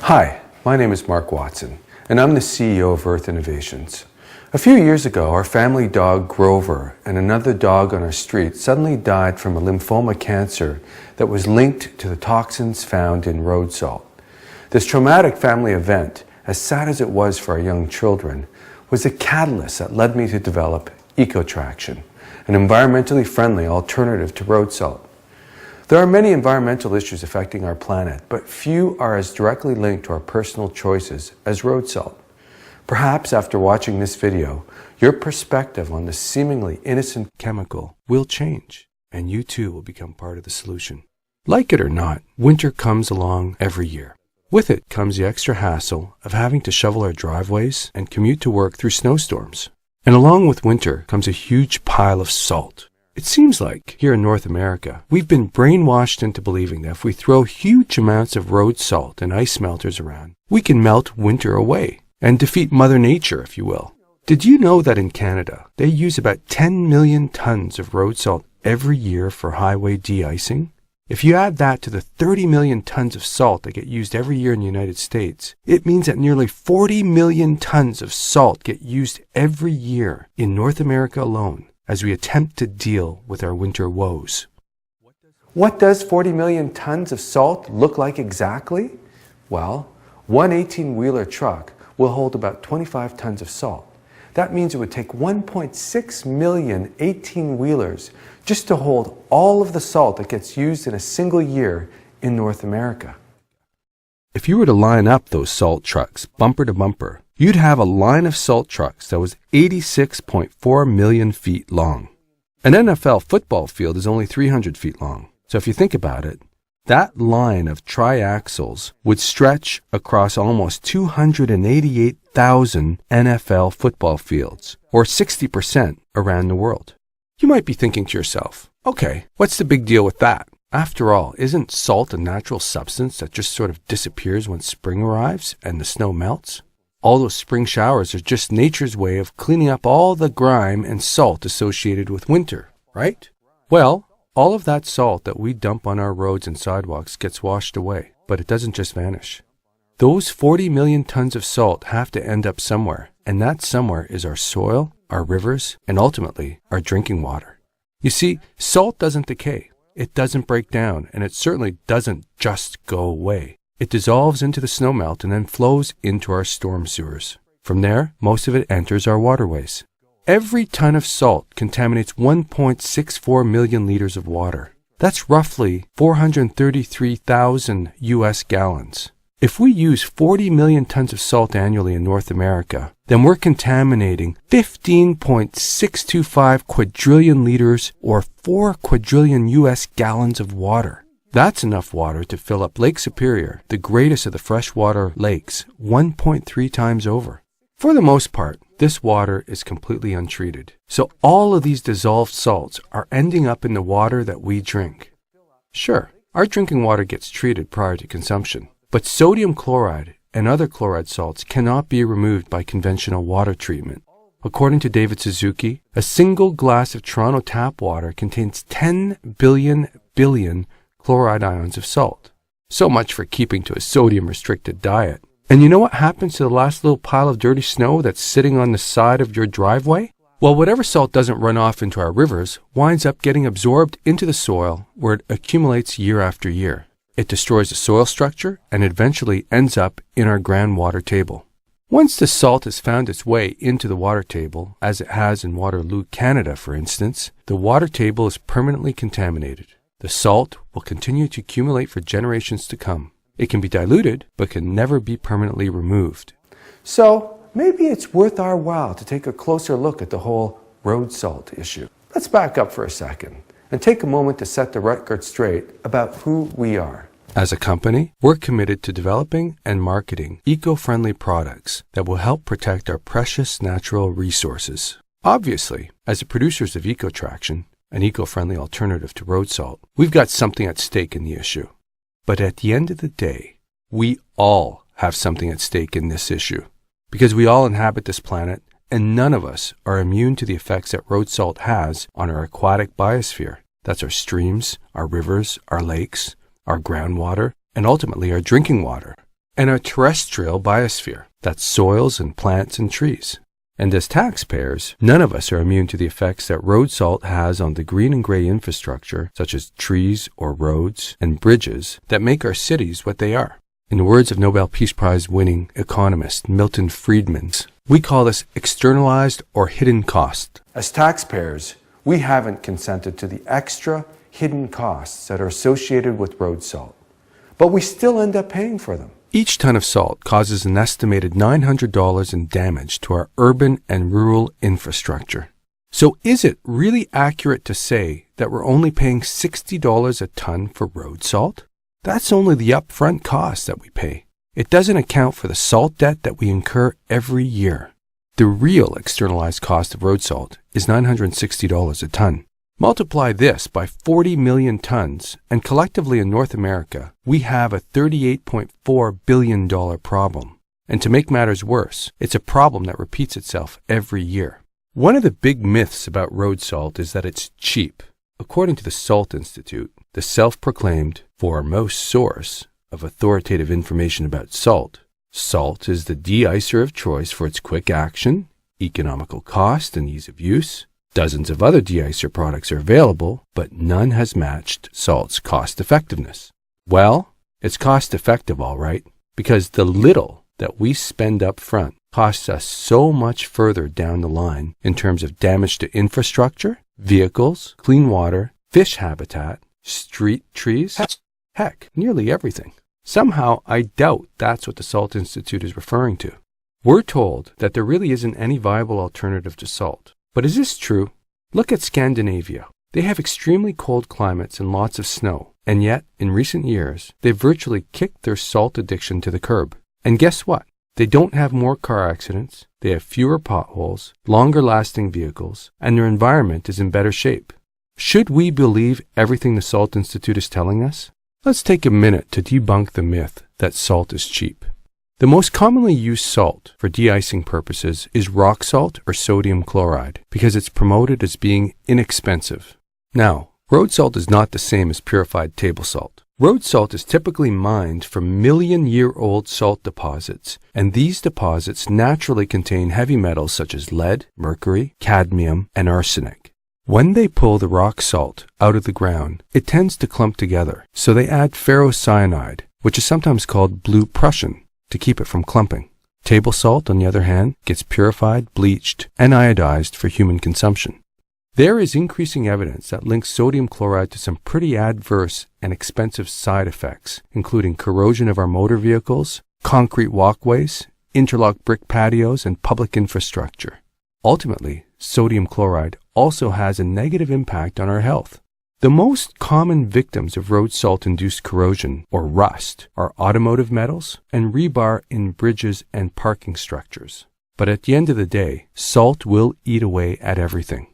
Hi, my name is Mark Watson, and I'm the CEO of Earth Innovations. A few years ago, our family dog Grover and another dog on our street suddenly died from a lymphoma cancer that was linked to the toxins found in road salt. This traumatic family event, as sad as it was for our young children, was the catalyst that led me to develop EcoTraction, an environmentally friendly alternative to road salt. There are many environmental issues affecting our planet, but few are as directly linked to our personal choices as road salt. Perhaps after watching this video, your perspective on this seemingly innocent chemical will change, and you too will become part of the solution. Like it or not, winter comes along every year. With it comes the extra hassle of having to shovel our driveways and commute to work through snowstorms. And along with winter comes a huge pile of salt. It seems like, here in North America, we've been brainwashed into believing that if we throw huge amounts of road salt and ice melters around, we can melt winter away and defeat Mother Nature, if you will. Did you know that in Canada, they use about 10 million tons of road salt every year for highway de-icing? If you add that to the 30 million tons of salt that get used every year in the United States, it means that nearly 40 million tons of salt get used every year in North America alone, as we attempt to deal with our winter woes. What does 40 million tons of salt look like exactly? Well, one 18-wheeler truck will hold about 25 tons of salt. That means it would take 1.6 million 18-wheelers just to hold all of the salt that gets used in a single year in North America. If you were to line up those salt trucks bumper to bumper, you'd have a line of salt trucks that was 86.4 million feet long. An NFL football field is only 300 feet long. So if you think about it, that line of triaxles would stretch across almost 288,000 NFL football fields, or 60% around the world. You might be thinking to yourself, okay, what's the big deal with that? After all, isn't salt a natural substance that just sort of disappears when spring arrives and the snow melts? All those spring showers are just nature's way of cleaning up all the grime and salt associated with winter, right? Well, all of that salt that we dump on our roads and sidewalks gets washed away, but it doesn't just vanish. Those 40 million tons of salt have to end up somewhere, and that somewhere is our soil, our rivers, and ultimately our drinking water. You see, salt doesn't decay, it doesn't break down, and it certainly doesn't just go away. It dissolves into the snowmelt and then flows into our storm sewers. From there, most of it enters our waterways. Every ton of salt contaminates 1.64 million liters of water. That's roughly 433,000 US gallons. If we use 40 million tons of salt annually in North America, then we're contaminating 15.625 quadrillion liters or 4 quadrillion US gallons of water. That's enough water to fill up Lake Superior, the greatest of the freshwater lakes, 1.3 times over. For the most part, this water is completely untreated. So all of these dissolved salts are ending up in the water that we drink. Sure, our drinking water gets treated prior to consumption, but sodium chloride and other chloride salts cannot be removed by conventional water treatment. According to David Suzuki, a single glass of Toronto tap water contains 10 billion chloride ions of salt. So much for keeping to a sodium-restricted diet. And you know what happens to the last little pile of dirty snow that's sitting on the side of your driveway? Well, whatever salt doesn't run off into our rivers winds up getting absorbed into the soil where it accumulates year after year. It destroys the soil structure and eventually ends up in our groundwater table. Once the salt has found its way into the water table, as it has in Waterloo, Canada, for instance, the water table is permanently contaminated. The salt will continue to accumulate for generations to come. It can be diluted, but can never be permanently removed. So maybe it's worth our while to take a closer look at the whole road salt issue. Let's back up for a second and take a moment to set the record straight about who we are. As a company, we're committed to developing and marketing eco-friendly products that will help protect our precious natural resources. Obviously, as the producers of EcoTraction, an eco-friendly alternative to road salt, we've got something at stake in the issue. But at the end of the day, we all have something at stake in this issue, because we all inhabit this planet and none of us are immune to the effects that road salt has on our aquatic biosphere. That's our streams, our rivers, our lakes, our groundwater, and ultimately our drinking water. and our terrestrial biosphere, that's soils and plants and trees. And as taxpayers, none of us are immune to the effects that road salt has on the green and gray infrastructure, such as trees or roads and bridges, that make our cities what they are. In the words of Nobel Peace Prize winning economist Milton Friedman, we call this externalized or hidden cost. As taxpayers, we haven't consented to the extra hidden costs that are associated with road salt, but we still end up paying for them. Each ton of salt causes an estimated $900 in damage to our urban and rural infrastructure. So is it really accurate to say that we're only paying $60 a ton for road salt? That's only the upfront cost that we pay. It doesn't account for the salt debt that we incur every year. The real externalized cost of road salt is $960 a ton. Multiply this by 40 million tons, and collectively in North America, we have a $38.4 billion problem. And to make matters worse, it's a problem that repeats itself every year. One of the big myths about road salt is that it's cheap. According to the Salt Institute, the self-proclaimed foremost source of authoritative information about salt, salt is the de-icer of choice for its quick action, economical cost, and ease of use. Dozens of other de-icer products are available, but none has matched salt's cost effectiveness. Well, it's cost effective all right, because the little that we spend up front costs us so much further down the line in terms of damage to infrastructure, vehicles, clean water, fish habitat, street trees, heck, nearly everything. Somehow, I doubt that's what the Salt Institute is referring to. We're told that there really isn't any viable alternative to salt. But is this true? Look at Scandinavia. They have extremely cold climates and lots of snow, and yet, in recent years, they've virtually kicked their salt addiction to the curb. And guess what? They don't have more car accidents, they have fewer potholes, longer-lasting vehicles, and their environment is in better shape. Should we believe everything the Salt Institute is telling us? Let's take a minute to debunk the myth that salt is cheap. The most commonly used salt for de-icing purposes is rock salt or sodium chloride because it's promoted as being inexpensive. Now, road salt is not the same as purified table salt. Road salt is typically mined from million-year-old salt deposits, and these deposits naturally contain heavy metals such as lead, mercury, cadmium, and arsenic. When they pull the rock salt out of the ground, it tends to clump together, so they add ferrocyanide, which is sometimes called blue Prussian, to keep it from clumping. Table salt, on the other hand, gets purified, bleached, and iodized for human consumption. There is increasing evidence that links sodium chloride to some pretty adverse and expensive side effects, including corrosion of our motor vehicles, concrete walkways, interlock brick patios, and public infrastructure. Ultimately, sodium chloride also has a negative impact on our health. The most common victims of road salt-induced corrosion, or rust, are automotive metals and rebar in bridges and parking structures. But at the end of the day, salt will eat away at everything.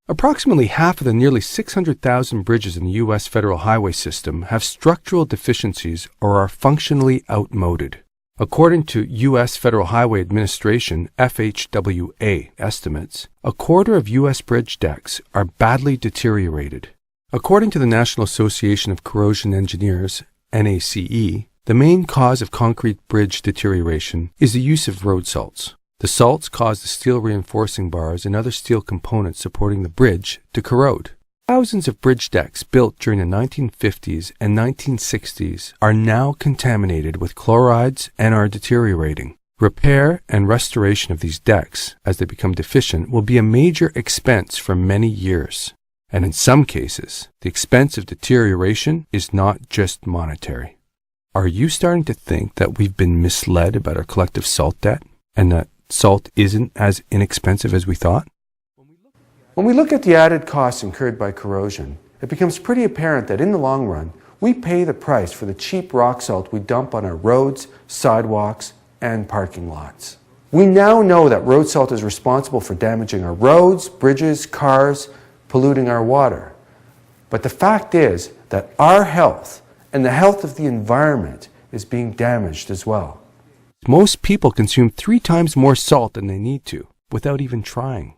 Approximately half of the nearly 600,000 bridges in the U.S. federal highway system have structural deficiencies or are functionally outmoded. According to U.S. Federal Highway Administration FHWA estimates, a quarter of U.S. bridge decks are badly deteriorated. According to the National Association of Corrosion Engineers, NACE, the main cause of concrete bridge deterioration is the use of road salts. The salts cause the steel reinforcing bars and other steel components supporting the bridge to corrode. Thousands of bridge decks built during the 1950s and 1960s are now contaminated with chlorides and are deteriorating. Repair and restoration of these decks, as they become deficient, will be a major expense for many years. And in some cases, the expense of deterioration is not just monetary. Are you starting to think that we've been misled about our collective salt debt and that salt isn't as inexpensive as we thought? When we look at the added costs incurred by corrosion, it becomes pretty apparent that in the long run, we pay the price for the cheap rock salt we dump on our roads, sidewalks, and parking lots. We now know that road salt is responsible for damaging our roads, bridges, cars, polluting our water. But the fact is that our health and the health of the environment is being damaged as well. Most people consume 3 times more salt than they need to, without even trying.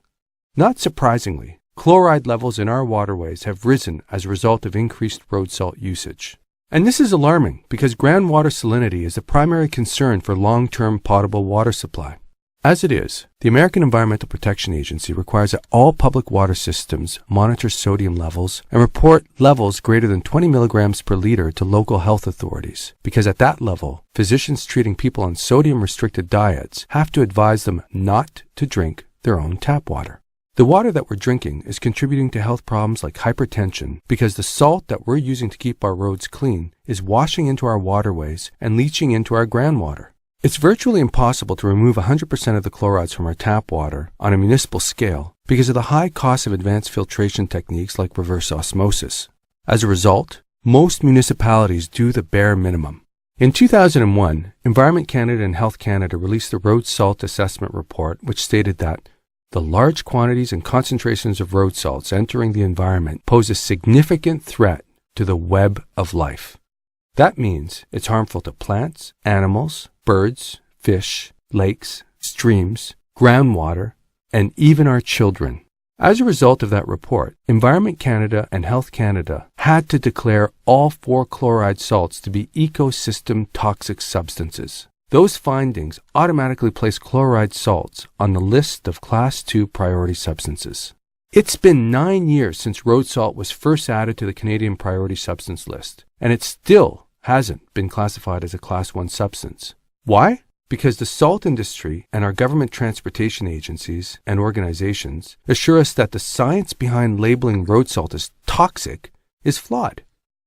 Not surprisingly, chloride levels in our waterways have risen as a result of increased road salt usage. And this is alarming because groundwater salinity is the primary concern for long-term potable water supply. As it is, the American Environmental Protection Agency requires that all public water systems monitor sodium levels and report levels greater than 20 milligrams per liter to local health authorities, because at that level, physicians treating people on sodium-restricted diets have to advise them not to drink their own tap water. The water that we're drinking is contributing to health problems like hypertension because the salt that we're using to keep our roads clean is washing into our waterways and leaching into our groundwater. It's virtually impossible to remove 100% of the chlorides from our tap water on a municipal scale because of the high cost of advanced filtration techniques like reverse osmosis. As a result, most municipalities do the bare minimum. In 2001, Environment Canada and Health Canada released the Road Salt Assessment Report, which stated that the large quantities and concentrations of road salts entering the environment pose a significant threat to the web of life. That means it's harmful to plants, animals, birds, fish, lakes, streams, groundwater, and even our children. As a result of that report, Environment Canada and Health Canada had to declare all 4 chloride salts to be ecosystem toxic substances. Those findings automatically place chloride salts on the list of Class 2 priority substances. It's been 9 years since road salt was first added to the Canadian Priority Substance List, and it still hasn't been classified as a Class 1 substance. Why? Because the salt industry and our government transportation agencies and organizations assure us that the science behind labeling road salt as toxic is flawed.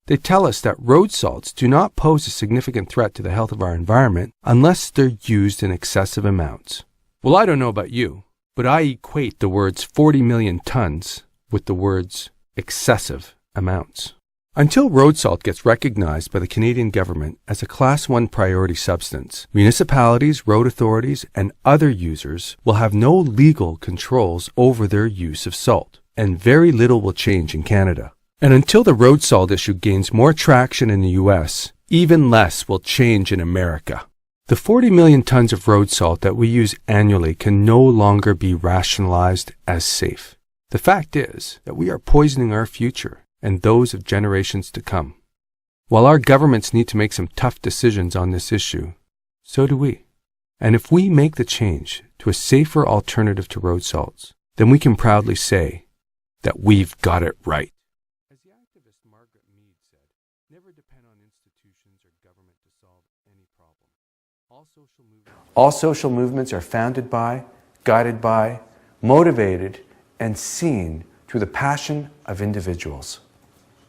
They tell us that road salts do not pose a significant threat to the health of our environment unless they're used in excessive amounts. Well, I don't know about you, but I equate the words 40 million tons with the words excessive amounts. Until road salt gets recognized by the Canadian government as a Class 1 priority substance, municipalities, road authorities, and other users will have no legal controls over their use of salt, and very little will change in Canada. And until the road salt issue gains more traction in the US, even less will change in America. The 40 million tons of road salt that we use annually can no longer be rationalized as safe. The fact is that we are poisoning our future and those of generations to come. While our governments need to make some tough decisions on this issue, so do we. And if we make the change to a safer alternative to road salts, then we can proudly say that we've got it right. As the activist Margaret Mead said, never depend on institutions or government to solve any problem. All social movements are founded by, guided by, motivated, and seen through the passion of individuals.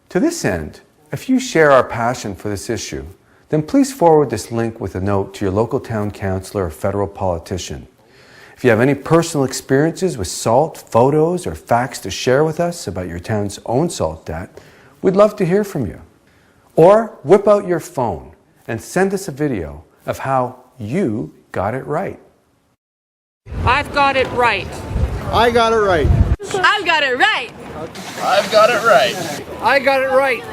To this end, if you share our passion for this issue, then please forward this link with a note to your local town councillor or federal politician. If you have any personal experiences with salt, photos, or facts to share with us about your town's own salt debt, we'd love to hear from you. Or whip out your phone and send us a video of how you got it right. I've got it right. I got it right. I've got it right. I've got it right. I got it right.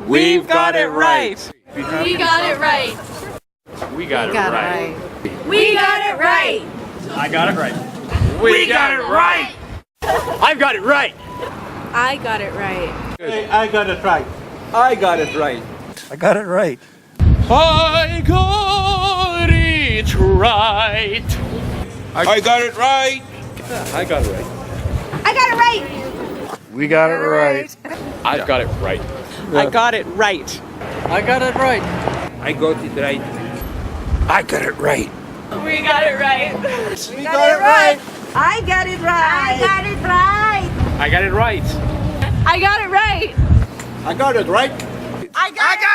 We've got it right. We got it right. We got it right. We got it right. I got it right. We got it right. I've got it right. I got it right. I got it right. I got it right. I got it right. I got it right. I got it right. I got it right. I got it right. We got it right. I've got it right. I got it right. I got it right. I got it right. I got it right. We got it right. We got it right. I got it right. I got it right. I got it right. I got it right. I got it right. I got it